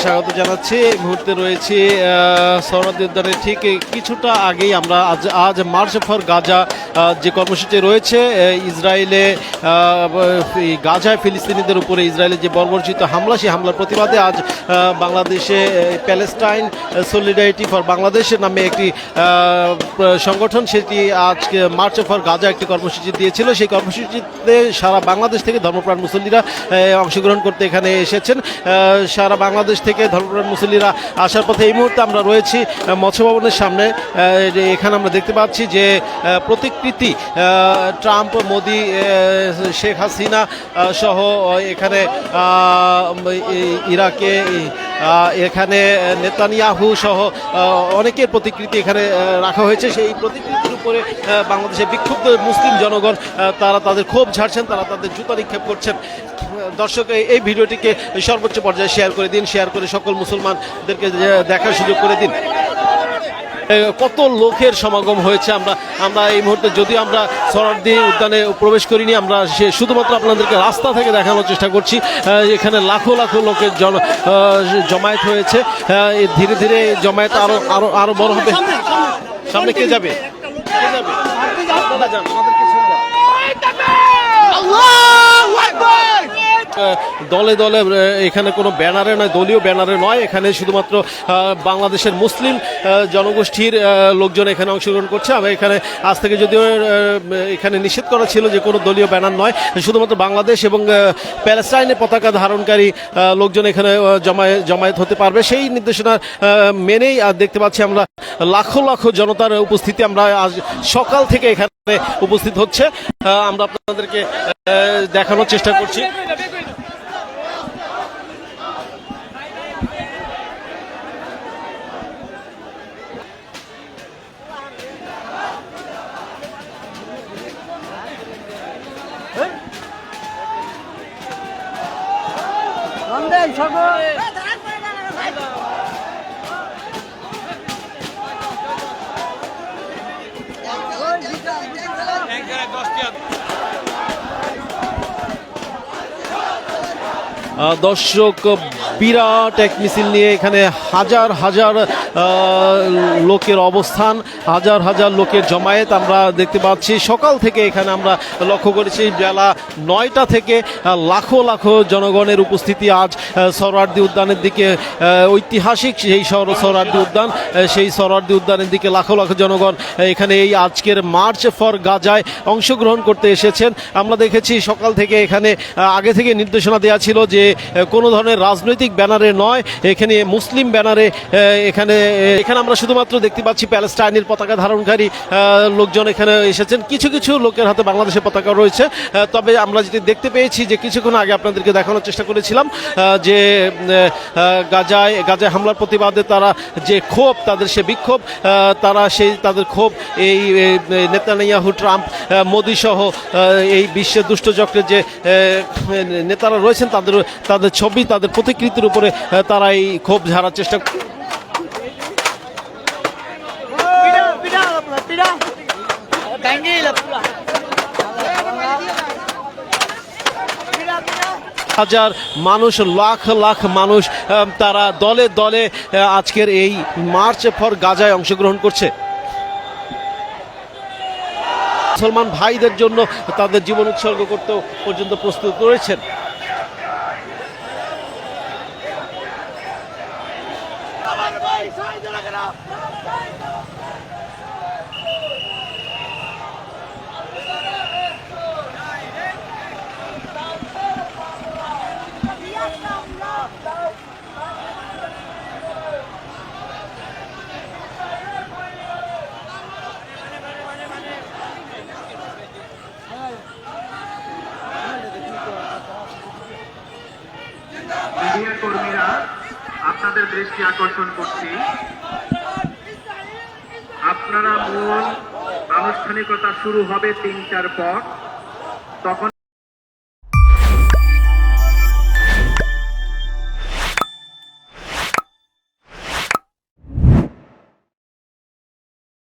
স্বাগত জানাচ্ছি। এই মুহূর্তে রয়েছি সহরাওয়ার্দী উদ্যানের ঠিক কিছুটা আগেই আমরা আজ মার্চ ফর গাজা যে কর্মসূচি রয়েছে ইসরায়েলে গাজায় ফিলিস্তিনিদের উপরে ইসরায়েলের যে বর্বরচিত হামলা, সেই হামলার প্রতিবাদে আজ বাংলাদেশে প্যালেস্টাইন সলিডারিটি ফর বাংলাদেশের নামে একটি সংগঠন সেটি আজকে মার্চ ফর গাজা একটি কর্মসূচি দিয়েছিল। সেই কর্মসূচিতে সারা বাংলাদেশ থেকে ধর্মপ্রাণ মুসল্লিরা অংশগ্রহণ করতে এখানে এসেছেন। সারা বাংলাদেশ থেকে ধর্মপ্রাণ মুসল্লিরা আসার পথে এই মুহূর্তে আমরা রয়েছি মৎস্য ভবনের সামনে। এখানে আমরা দেখতে পাচ্ছি যে প্রতিকৃতি ট্রাম্প, মোদি, শেখ হাসিনা সহ এখানে ইরাকে এখানে নেতানিয়াহু সহ অনেকের প্রতিকৃতি এখানে রাখা হয়েছে। সেই প্রতিকৃতির উপরে বাংলাদেশের বিক্ষুব্ধ মুসলিম জনগণ তারা তাদের ক্ষোভ ঝাড়ছেন, তারা তাদের জুতা নিক্ষেপ করছেন। দর্শক, এই ভিডিওটিকে সর্বোচ্চ পর্যায়ে শেয়ার করে দিন, শেয়ার করে সকল মুসলমানদেরকে দেখার সুযোগ করে দিন। কত লোকের সমাগম হয়েছে। আমরা এই মুহূর্তে যদিও আমরা সহরাওয়ার্দী উদ্যানে প্রবেশ করিনি, আমরা শুধুমাত্র আপনাদেরকে রাস্তা থেকে দেখানোর চেষ্টা করছি। এখানে লাখো লাখো লোকের জমায়েত হয়েছে। ধীরে ধীরে জমায়েত আরো বড় হবে। সামনে কে যাবে? দলে দলে এখানে কোনো ব্যানারে নয়, দলীয় ব্যানারে নয়, এখানে শুধুমাত্র বাংলাদেশের মুসলিম জনগোষ্ঠীর লোকজন এখানে অংশগ্রহণ করছে। আমরা এখানে আজ থেকে যদিও এখানে নিষেধ করা ছিল যে কোনো দলীয় ব্যানার নয়, শুধুমাত্র বাংলাদেশ এবং প্যালেস্টাইনের পতাকা ধারণকারী লোকজন এখানে জমায়েত হতে পারবে। সেই নির্দেশনা মেনেই দেখতে পাচ্ছি আমরা লাখো লাখো জনতার উপস্থিতি আমরা আজ সকাল থেকে এখানে উপস্থিত হচ্ছে। আমরা আপনাদেরকে দেখানোর চেষ্টা করছি। দর্শক, বিরাট এক মিছিল নিয়ে এখানে হাজার হাজার লোকের অবস্থান, হাজার হাজার লোকের জমায়েত আমরা দেখতে পাচ্ছি। সকাল থেকে এখানে আমরা লক্ষ্য করেছি বেলা 9টা থেকে লাখো লাখো জনগণের উপস্থিতি আজ সহরাওয়ার্দী উদ্যানের দিকে। ঐতিহাসিক সেই সহরাওয়ার্দী উদ্যান, সেই সহরাওয়ার্দী উদ্যানের দিকে লাখো লাখো জনগণ এখানে এই আজকের মার্চ ফর গাজায় অংশগ্রহণ করতে এসেছেন। আমরা দেখেছি সকাল থেকে এখানে আগে থেকে নির্দেশনা দেওয়া ছিল যে কোনো ধরনের রাজনৈতিক ব্যানারে নয়, এখানে মুসলিম ব্যানারে এখানে আমরা শুধুমাত্র দেখতে পাচ্ছি প্যালেস্টাইনের পতাকা ধারণকারী লোকজন এখানে এসেছেন। কিছু কিছু লোকের হাতে বাংলাদেশের পতাকা রয়েছে। তবে আমরা যেটি দেখতে পেয়েছি যে কিছুক্ষণ আগে আপনাদেরকে দেখানোর চেষ্টা করেছিলাম যে গাজায় হামলার প্রতিবাদে তারা যে ক্ষোভ, তাদের সে বিক্ষোভ, তারা তাদের ক্ষোভ এই নেতানিয়াহু, ট্রাম্প, মোদি সহ এই বিশ্বের দুষ্টচক্রের যে নেতারা রয়েছেন তাদের ছবি, তাদের প্রতিকৃতির উপরে তারা এই ক্ষোভ ঝাড়ার চেষ্টা। হাজার মানুষ, লাখ লাখ মানুষ তারা দলে দলে আজকের এই মার্চ ফর গাজায় অংশগ্রহণ করছে। মুসলমান ভাইদের জন্য তাদের জীবন উৎসর্গ করতেও পর্যন্ত প্রস্তুত রয়েছেন। মিডিয়া কর্মীরা, আপনাদের দৃষ্টি আকর্ষণ করছি, আপনারা মূল আনুষ্ঠানিকতা শুরু হবে 3টার পর, তখন